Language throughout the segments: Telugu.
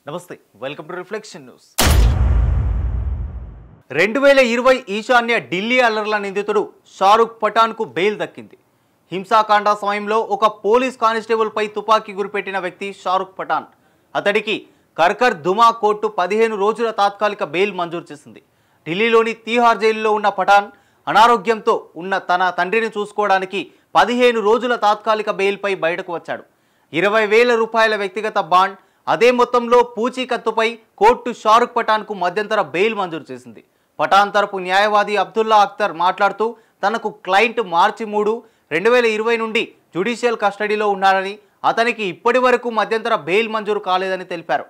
నమస్తే వెల్కమ్ టు రిఫ్లెక్షన్ న్యూస్ 2020 ఈశాన్య ఢిల్లీ అల్లర్ల నిందితుడు షారుఖ్ పఠాన్ కు బెయిల్ దక్కింది. హింసాకాండ సమయంలో ఒక పోలీస్ కానిస్టేబుల్ పై తుపాకీ గురిపెట్టిన వ్యక్తి షారుఖ్ పఠాన్. అతడికి కర్కర్ దుమా కోర్టు 15 రోజుల తాత్కాలిక బెయిల్ మంజూరు చేసింది. ఢిల్లీలోని తీహార్ జైలులో ఉన్న పఠాన్ అనారోగ్యంతో ఉన్న తన తండ్రిని చూసుకోవడానికి 15 రోజుల తాత్కాలిక బెయిల్పై బయటకు వచ్చాడు. 20,000 రూపాయల వ్యక్తిగత బాండ్, అదే మొత్తంలో పూచీకత్తుపై కోర్టు షారుఖ్ పఠాన్ కు మధ్యంతర బెయిల్ మంజూరు చేసింది. పఠాన్ తరపు న్యాయవాది అబ్దుల్లా అఖ్తర్ మాట్లాడుతూ తనకు క్లయింట్ మార్చి 3, 2020 నుండి జ్యుడిషియల్ కస్టడీలో ఉన్నారని, అతనికి ఇప్పటి వరకు మధ్యంతర బెయిల్ మంజూరు కాలేదని తెలిపారు.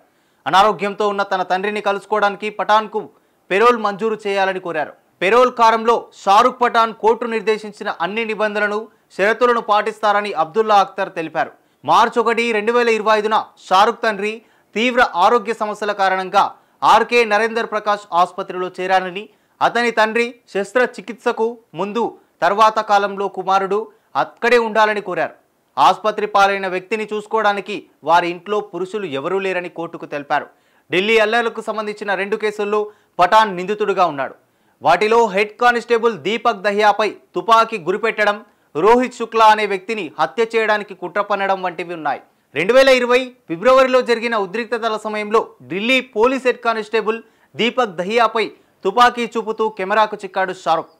అనారోగ్యంతో ఉన్న తన తండ్రిని కలుసుకోవడానికి పఠాన్కు పెరోల్ మంజూరు చేయాలని కోరారు. పెరోల్ కారంలో షారుఖ్ పఠాన్ కోర్టు నిర్దేశించిన అన్ని నిబంధనలను, షరతులను పాటిస్తారని అబ్దుల్లా అఖ్తర్ తెలిపారు. మార్చి 1, 2025న షారుఖ్ తండ్రి తీవ్ర ఆరోగ్య సమస్యల కారణంగా ఆర్కే నరేందర్ ప్రకాష్ ఆసుపత్రిలో చేరారని, అతని తండ్రి శస్త్రచికిత్సకు ముందు తర్వాత కాలంలో కుమారుడు అక్కడే ఉండాలని కోరారు. ఆసుపత్రి పాలైన వ్యక్తిని చూసుకోవడానికి వారి ఇంట్లో పురుషులు ఎవరూ లేరని కోర్టుకు తెలిపారు. ఢిల్లీ అల్లర్లకు సంబంధించిన 2 కేసుల్లో పఠాన్ నిందితుడిగా ఉన్నాడు. వాటిలో హెడ్ కానిస్టేబుల్ దీపక్ దహియాపై తుపాకీ గురిపెట్టడం, రోహిత్ శుక్లా అనే వ్యక్తిని హత్య చేయడానికి కుట్ర పన్నడం వంటివి ఉన్నాయి. 2020 ఫిబ్రవరిలో జరిగిన ఉద్రిక్తతల సమయంలో Delhi police head constable Deepak దహియాపై తుపాకీ చూపుతూ కెమెరాకు చిక్కాడు షారుఖ్.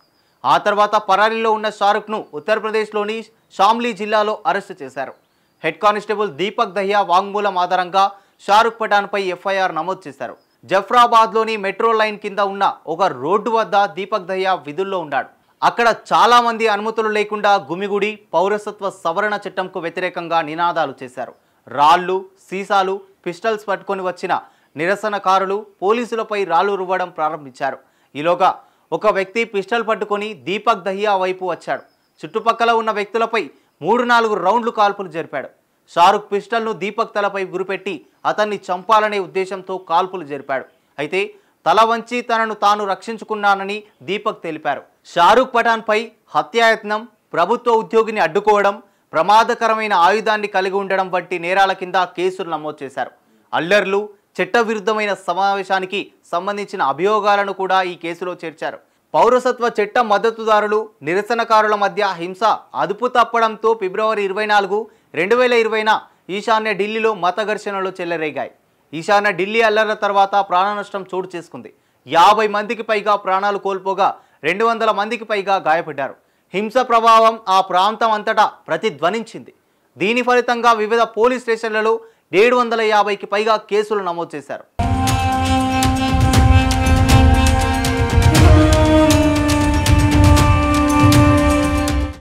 ఆ తర్వాత పరారీలో ఉన్న షారుఖ్ను ఉత్తరప్రదేశ్లోని షామ్లీ జిల్లాలో అరెస్టు చేశారు. హెడ్ కానిస్టేబుల్ దీపక్ దహియా వాంగ్మూలం ఆధారంగా షారుఖ్ పఠాన్పై ఎఫ్ఐఆర్ నమోదు చేశారు. జఫ్రాబాద్లోని మెట్రో లైన్ కింద ఉన్న ఒక రోడ్డు వద్ద దీపక్ దహియా విధుల్లో ఉన్నాడు. అక్కడ చాలా మంది అనుమతులు లేకుండా గుమిగుడి పౌరసత్వ సవరణ చట్టంకు వ్యతిరేకంగా నినాదాలు చేశారు. రాళ్లు, సీసాలు, పిస్టల్స్ పట్టుకొని వచ్చిన నిరసనకారులు పోలీసులపై రాళ్లు రువ్వడం ప్రారంభించారు. ఈలోగా ఒక వ్యక్తి పిస్టల్ పట్టుకొని దీపక్ దహియా వైపు వచ్చాడు. చుట్టుపక్కల ఉన్న వ్యక్తులపై 3-4 రౌండ్లు కాల్పులు జరిపాడు. షారుఖ్ పిస్టల్ను దీపక్ తలపై గురిపెట్టి అతన్ని చంపాలనే ఉద్దేశంతో కాల్పులు జరిపాడు. అయితే తల వంచి తనను తాను రక్షించుకున్నానని దీపక్ తెలిపారు. షారుఖ్ పఠాన్పై హత్యాయత్నం, ప్రభుత్వ ఉద్యోగిని అడ్డుకోవడం, ప్రమాదకరమైన ఆయుధాన్ని కలిగి ఉండడం వంటి నేరాల కింద కేసులు నమోదు చేశారు. అల్లర్లు, చట్టవిరుద్ధమైన సమావేశానికి సంబంధించిన అభియోగాలను కూడా ఈ కేసులో చేర్చారు. పౌరసత్వ చట్ట మద్దతుదారులు, నిరసనకారుల మధ్య హింస అదుపు తప్పడంతో ఫిబ్రవరి 24, 2020న ఈశాన్య ఢిల్లీలో మత ఘర్షణలు చెలరేగాయి. ఈశాన్య ఢిల్లీ అల్లర్ల తర్వాత ప్రాణ నష్టం చోటు చేసుకుంది. 50 మందికి పైగా ప్రాణాలు కోల్పోగా 200 మందికి పైగా గాయపడ్డారు. హింస ప్రభావం ఆ ప్రాంతం అంతటా ప్రతిధ్వనించింది. దీని ఫలితంగా వివిధ పోలీస్ స్టేషన్లలో 750కి పైగా కేసులు నమోదు చేశారు.